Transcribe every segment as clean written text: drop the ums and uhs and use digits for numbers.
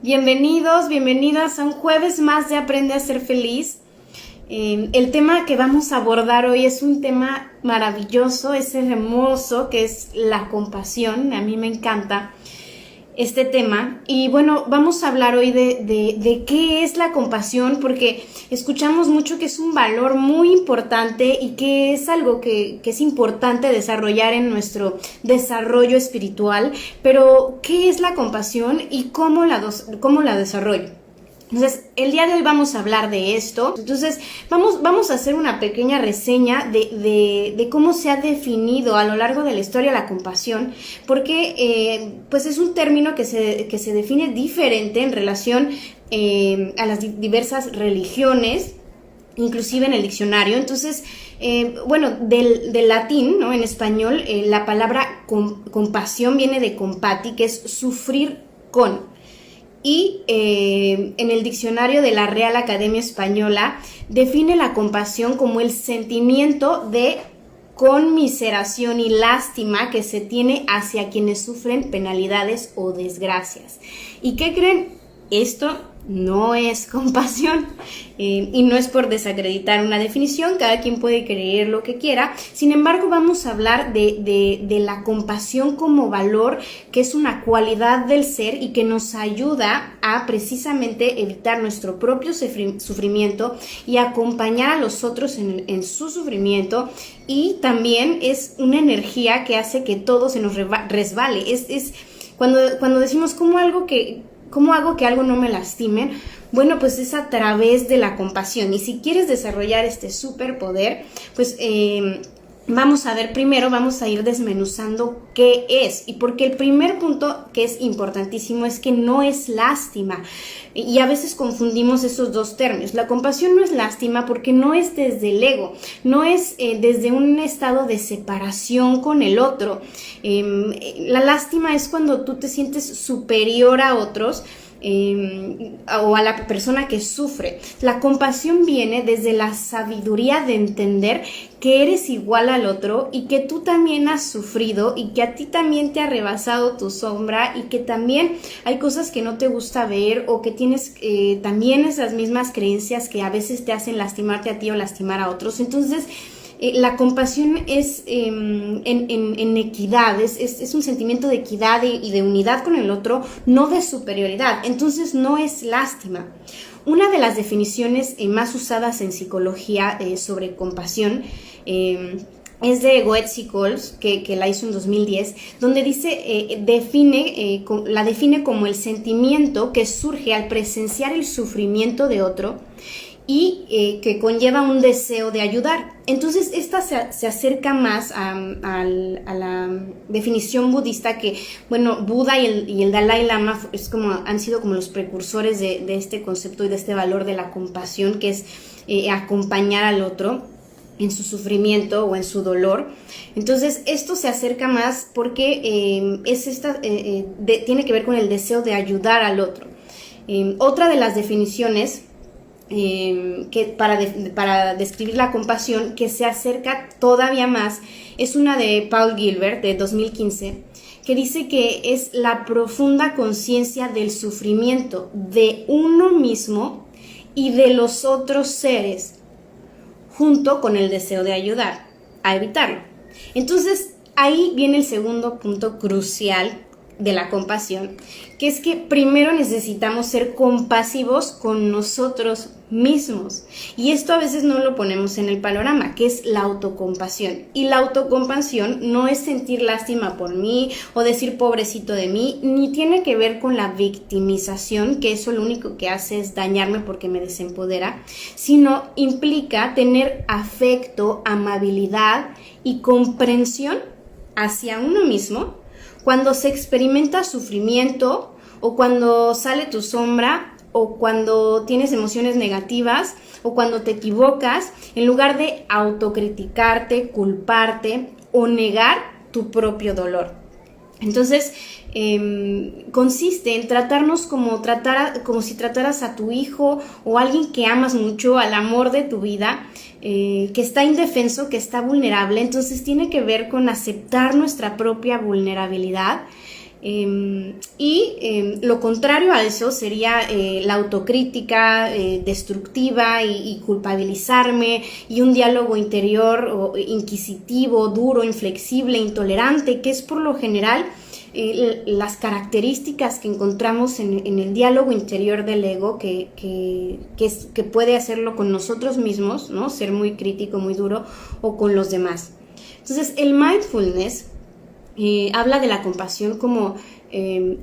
Bienvenidos, bienvenidas a un jueves más de Aprende a Ser Feliz. El tema que vamos a abordar hoy es un tema maravilloso, es hermoso, que es la compasión. A mí me encanta este tema. Y bueno, vamos a hablar hoy de qué es la compasión, porque escuchamos mucho que es un valor muy importante y que es algo que es importante desarrollar en nuestro desarrollo espiritual. Pero, ¿qué es la compasión y cómo la desarrollo? Entonces, el día de hoy vamos a hablar de esto. Entonces, vamos a hacer una pequeña reseña de cómo se ha definido a lo largo de la historia la compasión, porque pues es un término que se define diferente en relación a las diversas religiones, inclusive en el diccionario. Entonces, bueno, del latín, ¿no? En español, la palabra compasión viene de compati, que es sufrir con. Y en el diccionario de la Real Academia Española define la compasión como el sentimiento de conmiseración y lástima que se tiene hacia quienes sufren penalidades o desgracias. ¿Y qué creen? Esto no es compasión, y no es por desacreditar una definición, cada quien puede creer lo que quiera. Sin embargo, vamos a hablar de la compasión como valor, que es una cualidad del ser y que nos ayuda a precisamente evitar nuestro propio sufrimiento y acompañar a los otros en su sufrimiento. Y también es una energía que hace que todo se nos resbale. Es cuando decimos ¿cómo hago que algo no me lastime? Bueno, pues es a través de la compasión. Y si quieres desarrollar este superpoder, pues vamos a ver primero, vamos a ir desmenuzando qué es. Y porque el primer punto que es importantísimo es que no es lástima. Y a veces confundimos esos dos términos. La compasión no es lástima porque no es desde el ego, no es desde un estado de separación con el otro. La lástima es cuando tú te sientes superior a otros, o a la persona que sufre. La compasión viene desde la sabiduría de entender que eres igual al otro y que tú también has sufrido y que a ti también te ha rebasado tu sombra y que también hay cosas que no te gusta ver o que tienes también esas mismas creencias que a veces te hacen lastimarte a ti o lastimar a otros. Entonces, la compasión es en equidad, es un sentimiento de equidad y de unidad con el otro, no de superioridad. Entonces no es lástima. Una de las definiciones más usadas en psicología sobre compasión es de Goetz-Sicols, que la hizo en 2010, donde dice, la define como el sentimiento que surge al presenciar el sufrimiento de otro y que conlleva un deseo de ayudar. Entonces esta se acerca más a la definición budista, que bueno, Buda y el Dalai Lama han sido como los precursores de este concepto y de este valor de la compasión, que es acompañar al otro en su sufrimiento o en su dolor. Entonces esto se acerca más porque tiene que ver con el deseo de ayudar al otro. Otra de las definiciones que para describir la compasión, que se acerca todavía más, es una de Paul Gilbert de 2015, que dice que es la profunda conciencia del sufrimiento de uno mismo y de los otros seres, junto con el deseo de ayudar a evitarlo. Entonces ahí viene el segundo punto crucial de la compasión, que es que primero necesitamos ser compasivos con nosotros mismos, y esto a veces no lo ponemos en el panorama, que es la autocompasión. Y la autocompasión no es sentir lástima por mí o decir pobrecito de mí, ni tiene que ver con la victimización, que eso lo único que hace es dañarme porque me desempodera, sino implica tener afecto, amabilidad y comprensión hacia uno mismo cuando se experimenta sufrimiento, o cuando sale tu sombra, o cuando tienes emociones negativas, o cuando te equivocas, en lugar de autocriticarte, culparte o negar tu propio dolor. Entonces, consiste en tratarnos como si trataras a tu hijo o a alguien que amas mucho, al amor de tu vida, que está indefenso, que está vulnerable. Entonces tiene que ver con aceptar nuestra propia vulnerabilidad. Lo contrario a eso sería la autocrítica destructiva y culpabilizarme, y un diálogo interior inquisitivo, duro, inflexible, intolerante, que es por lo general las características que encontramos en el diálogo interior del ego, que puede hacerlo con nosotros mismos, ¿no? Ser muy crítico, muy duro, o con los demás. Entonces, el mindfulness habla de la compasión como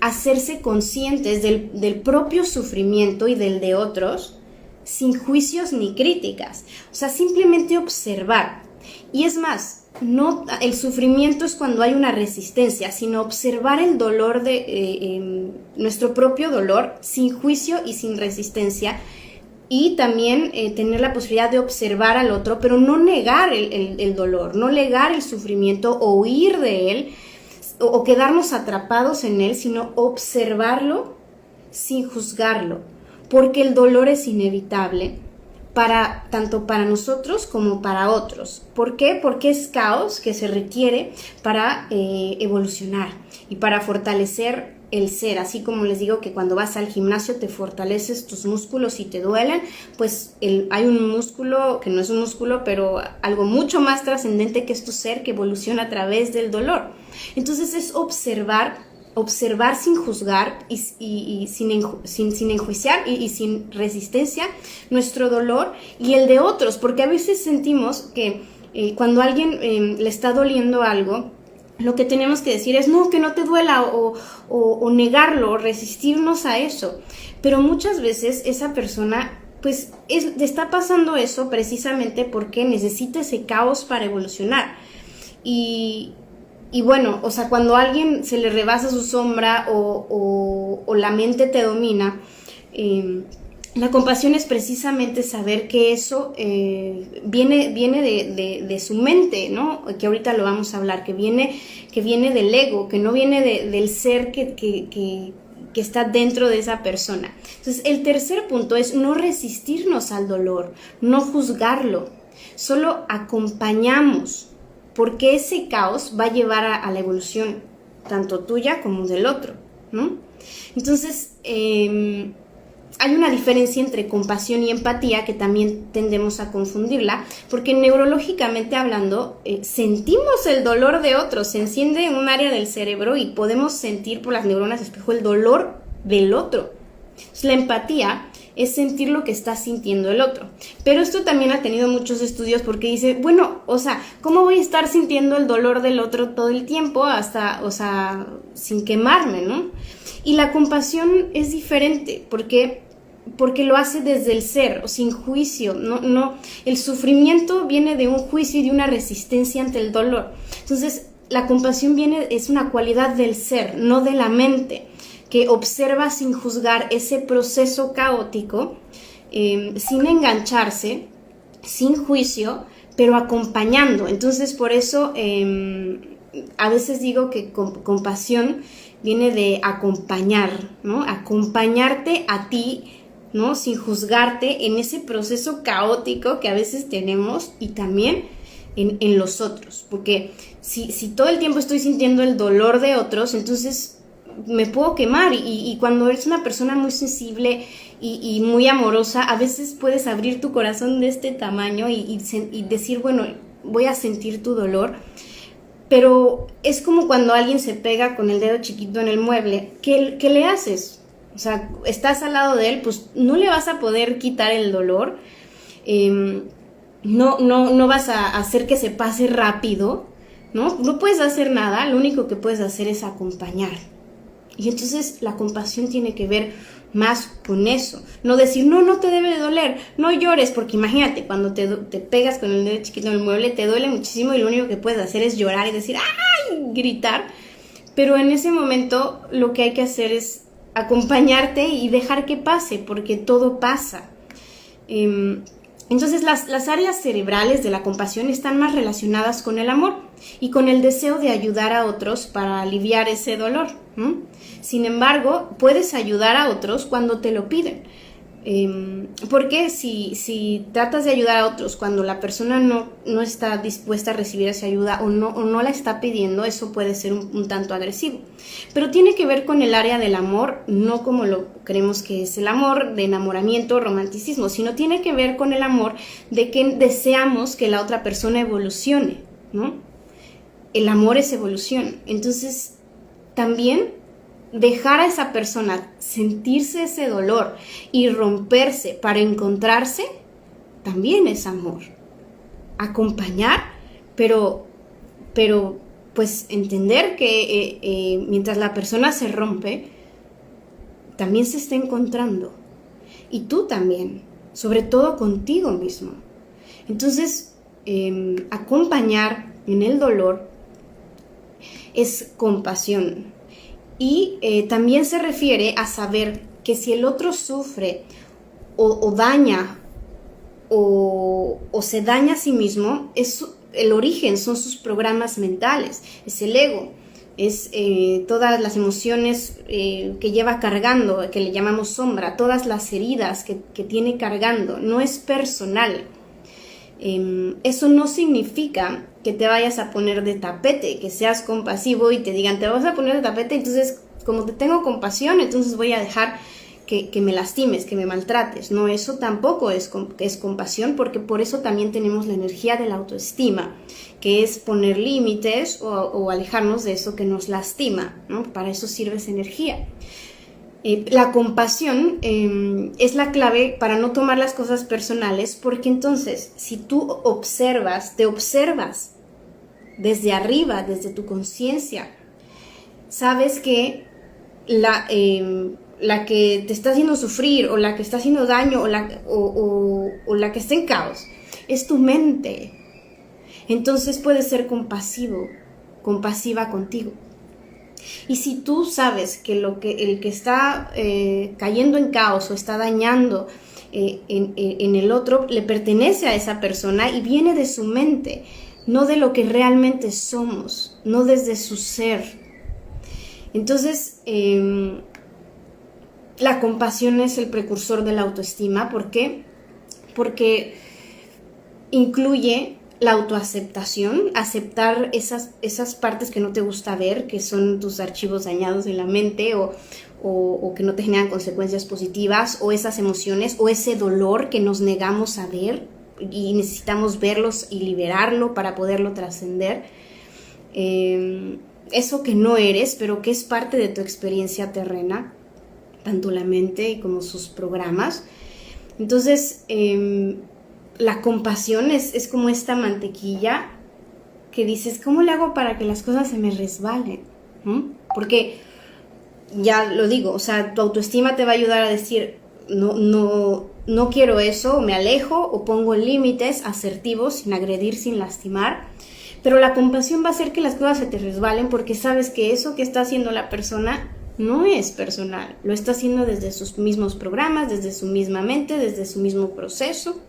hacerse conscientes del propio sufrimiento y del de otros, sin juicios ni críticas. O sea, simplemente observar. Y es más, no el sufrimiento es cuando hay una resistencia, sino observar el dolor nuestro propio dolor, sin juicio y sin resistencia. Y también tener la posibilidad de observar al otro, pero no negar el dolor, no negar el sufrimiento o huir de él o quedarnos atrapados en él, sino observarlo sin juzgarlo, porque el dolor es inevitable tanto para nosotros como para otros. ¿Por qué? Porque es caos que se requiere para evolucionar y para fortalecer el ser. Así como les digo que cuando vas al gimnasio te fortaleces tus músculos y te duelen, pues hay un músculo que no es un músculo, pero algo mucho más trascendente, que es tu ser, que evoluciona a través del dolor. Entonces es observar sin juzgar y sin enjuiciar y sin resistencia nuestro dolor y el de otros, porque a veces sentimos que cuando a alguien le está doliendo algo, lo que tenemos que decir es no, que no te duela, o negarlo, o resistirnos a eso. Pero muchas veces esa persona pues está pasando eso precisamente porque necesita ese caos para evolucionar. Y bueno, o sea, cuando a alguien se le rebasa su sombra o la mente te domina, la compasión es precisamente saber que eso viene de su mente, ¿no? Que ahorita lo vamos a hablar, que viene del ego, que no viene del ser que está dentro de esa persona. Entonces, el tercer punto es no resistirnos al dolor, no juzgarlo, solo acompañamos, porque ese caos va a llevar a la evolución, tanto tuya como del otro, ¿no? Entonces, hay una diferencia entre compasión y empatía que también tendemos a confundirla, porque neurológicamente hablando, sentimos el dolor de otros, se enciende un área del cerebro y podemos sentir por las neuronas espejo el dolor del otro. Entonces, la empatía es sentir lo que está sintiendo el otro. Pero esto también ha tenido muchos estudios, porque dice, bueno, o sea, ¿cómo voy a estar sintiendo el dolor del otro todo el tiempo sin quemarme, ¿no? Y la compasión es diferente, porque lo hace desde el ser, o sin juicio. No, el sufrimiento viene de un juicio y de una resistencia ante el dolor. Entonces, la compasión es una cualidad del ser, no de la mente, que observa sin juzgar ese proceso caótico, sin engancharse, sin juicio, pero acompañando. Entonces, por eso a veces digo que compasión viene de acompañar, ¿no? Acompañarte a ti, ¿no? Sin juzgarte en ese proceso caótico que a veces tenemos, y también en los otros. Porque si todo el tiempo estoy sintiendo el dolor de otros, entonces me puedo quemar, y cuando eres una persona muy sensible y muy amorosa, a veces puedes abrir tu corazón de este tamaño y decir, bueno, voy a sentir tu dolor. Pero es como cuando alguien se pega con el dedo chiquito en el mueble. ¿Qué le haces? O sea, estás al lado de él, pues no le vas a poder quitar el dolor, no vas a hacer que se pase rápido, ¿no? No puedes hacer nada, lo único que puedes hacer es acompañar. Y entonces la compasión tiene que ver más con eso. No decir, no te debe de doler, no llores, porque imagínate, cuando te pegas con el dedo chiquito en el mueble, te duele muchísimo y lo único que puedes hacer es llorar y decir, ¡ay!, gritar. Pero en ese momento lo que hay que hacer es acompañarte y dejar que pase, porque todo pasa. Entonces las áreas cerebrales de la compasión están más relacionadas con el amor y con el deseo de ayudar a otros para aliviar ese dolor. Sin embargo, puedes ayudar a otros cuando te lo piden. Porque si tratas de ayudar a otros cuando la persona no está dispuesta a recibir esa ayuda o no la está pidiendo, eso puede ser un tanto agresivo. Pero tiene que ver con el área del amor, no como lo creemos que es el amor de enamoramiento, romanticismo, sino tiene que ver con el amor de que deseamos que la otra persona evolucione, ¿no? El amor es evolución. Entonces, también dejar a esa persona sentirse ese dolor y romperse para encontrarse, también es amor. Acompañar, pero pues entender que mientras la persona se rompe, también se está encontrando. Y tú también, sobre todo contigo mismo. Entonces, acompañar en el dolor es compasión. Y también se refiere a saber que si el otro sufre o daña o se daña a sí mismo, el origen son sus programas mentales, es el ego, es todas las emociones que lleva cargando, que le llamamos sombra, todas las heridas que tiene cargando, no es personal. Eso no significa que te vayas a poner de tapete, que seas compasivo y te digan, te vas a poner de tapete, entonces como te tengo compasión, entonces voy a dejar que me lastimes, que me maltrates. No, eso tampoco es compasión, porque por eso también tenemos la energía de la autoestima, que es poner límites o alejarnos de eso que nos lastima, ¿no? Para eso sirve esa energía. La compasión es la clave para no tomar las cosas personales, porque entonces si tú te observas desde arriba, desde tu conciencia, sabes que la que te está haciendo sufrir o la que está haciendo daño o la que está en caos es tu mente. Entonces puedes ser compasiva contigo. Y si tú sabes que el que está cayendo en caos o está dañando en el otro le pertenece a esa persona y viene de su mente, no de lo que realmente somos, no desde su ser. Entonces, la compasión es el precursor de la autoestima. ¿Por qué? Porque incluye la autoaceptación, aceptar esas partes que no te gusta ver, que son tus archivos dañados en la mente o que no te generan consecuencias positivas, o esas emociones o ese dolor que nos negamos a ver y necesitamos verlos y liberarlo para poderlo trascender. Eso que no eres, pero que es parte de tu experiencia terrena, tanto la mente como sus programas. Entonces, la compasión es como esta mantequilla que dices, ¿cómo le hago para que las cosas se me resbalen? Porque, ya lo digo, o sea, tu autoestima te va a ayudar a decir, no quiero eso, me alejo o pongo límites asertivos, sin agredir, sin lastimar. Pero la compasión va a hacer que las cosas se te resbalen porque sabes que eso que está haciendo la persona no es personal, lo está haciendo desde sus mismos programas, desde su misma mente, desde su mismo proceso.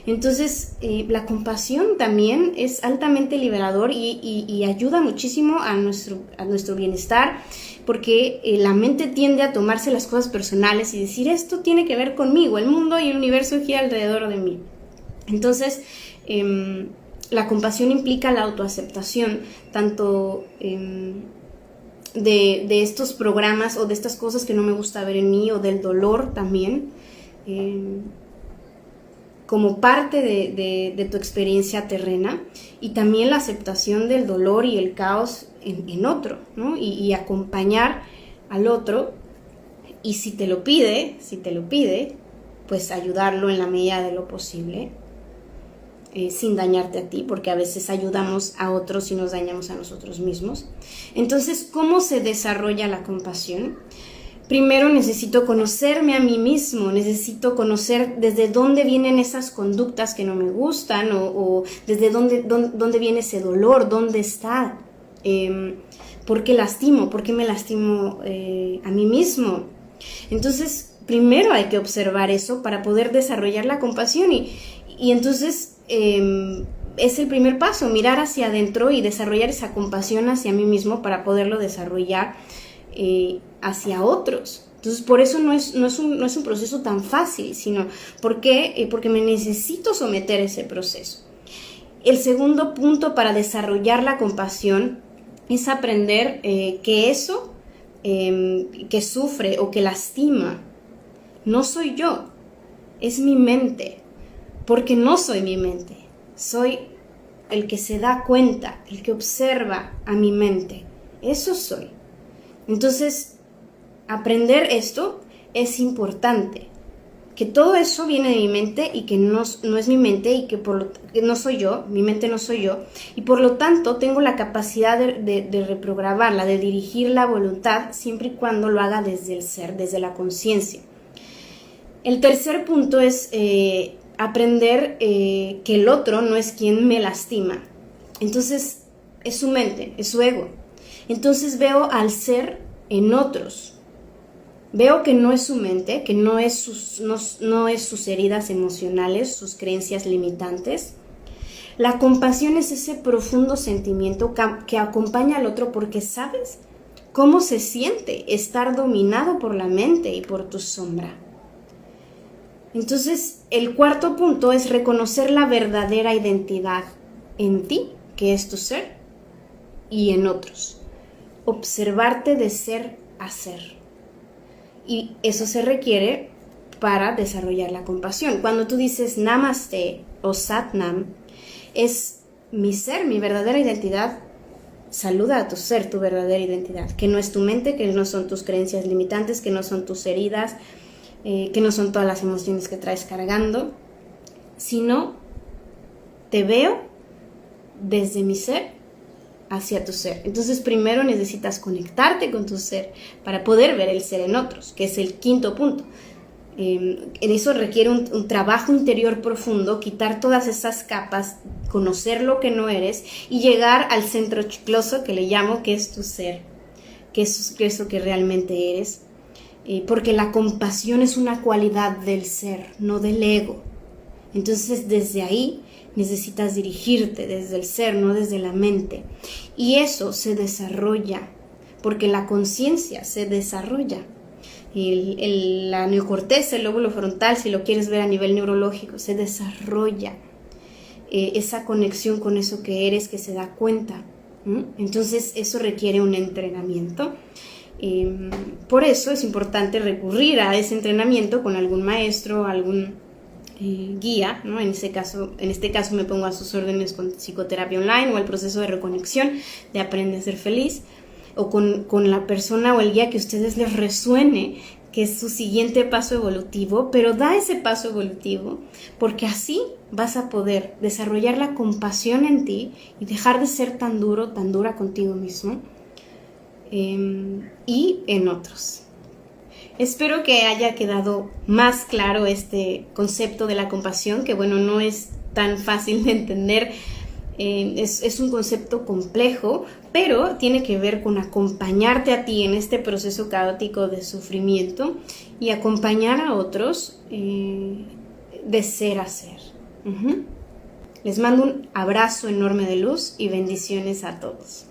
Entonces, la compasión también es altamente liberador y ayuda muchísimo a nuestro bienestar, porque la mente tiende a tomarse las cosas personales y decir, esto tiene que ver conmigo, el mundo y el universo gira alrededor de mí. Entonces, la compasión implica la autoaceptación, tanto de estos programas o de estas cosas que no me gusta ver en mí, o del dolor también, como parte de tu experiencia terrena, y también la aceptación del dolor y el caos en otro, ¿no? Y acompañar al otro, y si te lo pide, pues ayudarlo en la medida de lo posible, sin dañarte a ti, porque a veces ayudamos a otros y nos dañamos a nosotros mismos. Entonces, ¿cómo se desarrolla la compasión? Primero necesito conocerme a mí mismo, necesito conocer desde dónde vienen esas conductas que no me gustan, o desde dónde viene ese dolor, dónde está, por qué me lastimo a mí mismo. Entonces, primero hay que observar eso para poder desarrollar la compasión y entonces es el primer paso, mirar hacia adentro y desarrollar esa compasión hacia mí mismo para poderlo desarrollar hacia otros. Entonces, por eso no es un proceso tan fácil, sino porque me necesito someter a ese proceso. El segundo punto para desarrollar la compasión es aprender que eso que sufre o que lastima no soy yo, es mi mente, porque no soy mi mente, soy el que se da cuenta, el que observa a mi mente, eso soy. Entonces, aprender esto es importante, que todo eso viene de mi mente y que no es mi mente y que no soy yo, mi mente no soy yo, y por lo tanto tengo la capacidad de reprogramarla, de dirigir la voluntad siempre y cuando lo haga desde el ser, desde la conciencia. El tercer punto es aprender que el otro no es quien me lastima. Entonces es su mente, es su ego. Entonces veo al ser en otros. Veo que no es su mente, que no es sus heridas emocionales, sus creencias limitantes. La compasión es ese profundo sentimiento que acompaña al otro porque sabes cómo se siente estar dominado por la mente y por tu sombra. Entonces, el cuarto punto es reconocer la verdadera identidad en ti, que es tu ser, y en otros. Observarte de ser a ser. Y eso se requiere para desarrollar la compasión. Cuando tú dices Namaste o Satnam, es mi ser, mi verdadera identidad. Saluda a tu ser, tu verdadera identidad, que no es tu mente, que no son tus creencias limitantes, que no son tus heridas, que no son todas las emociones que traes cargando, sino te veo desde mi ser hacia tu ser. Entonces primero necesitas conectarte con tu ser para poder ver el ser en otros, que es el quinto punto. En eso requiere un trabajo interior profundo, quitar todas esas capas, conocer lo que no eres y llegar al centro chicloso que le llamo, que es tu ser, que es eso que realmente eres. Porque la compasión es una cualidad del ser, no del ego. Entonces desde ahí necesitas dirigirte desde el ser, no desde la mente. Y eso se desarrolla, porque la conciencia se desarrolla. La neocorteza, el lóbulo frontal, si lo quieres ver a nivel neurológico, se desarrolla. Esa conexión con eso que eres, que se da cuenta. Entonces eso requiere un entrenamiento. Por eso es importante recurrir a ese entrenamiento con algún maestro, algún guía, ¿no? En este caso me pongo a sus órdenes con psicoterapia online o el proceso de reconexión de Aprende a ser feliz, o con la persona o el guía que a ustedes les resuene, que es su siguiente paso evolutivo, pero da ese paso evolutivo porque así vas a poder desarrollar la compasión en ti y dejar de ser tan duro, tan dura contigo mismo y en otros. Espero que haya quedado más claro este concepto de la compasión, que bueno, no es tan fácil de entender, es un concepto complejo, pero tiene que ver con acompañarte a ti en este proceso caótico de sufrimiento y acompañar a otros de ser a ser. Les mando un abrazo enorme de luz y bendiciones a todos.